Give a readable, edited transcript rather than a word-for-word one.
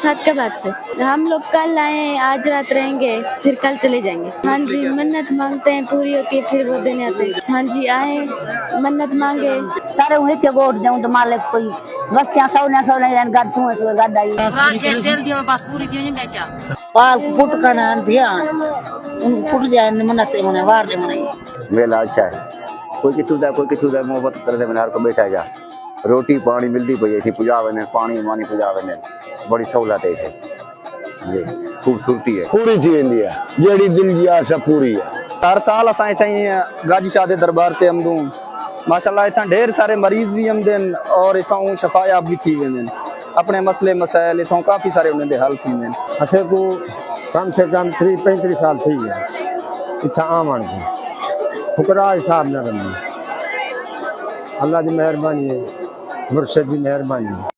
बरसात के बाद से हम लोग कल आए, आज रात रहेंगे, फिर कल चले जाएंगे। हाँ जी, मन्नत मांगते हैं, पूरी होती है, फिर वो देने आते हैं। हाँ जी, आए, मन्नत मांगे सारे वहीं के गोट जाऊं तो मालिक कोई बस्तियां सौने गद तू गद आई तेल दियो बस पूरी दियो नहीं क्या पाल फुट का ना ध्यान उन फुट जाए मन्नत मने वार दे मने मेला अच्छा है। कोई किथू दा मोहब्बत करे मनार को बैठा जा रोटी पानी मिलती पई थी पुजावे ने पानी मानी पुजावे ने बड़ी सहूलत है ये खूबसूरती है पूरी थी इंडिया जेड़ी दिल जी आशा पूरी है। हर साल असां इतें गाजी शाह दे दरबार ते आमदूं माशाल्लाह इतना ढेर सारे मरीज भी आमदन और इतों शफायाब भी थी वेंदन अपने मसले मसाइल इतों काफ़ी सारे उन्हें हल थी वेंदन। असे को कम से कम 30-35 साल थी गए इतना आमन को फुकरा हिसाब न रही। अल्लाह की मेहरबानी है, मुर्शिद की मेहरबानी है।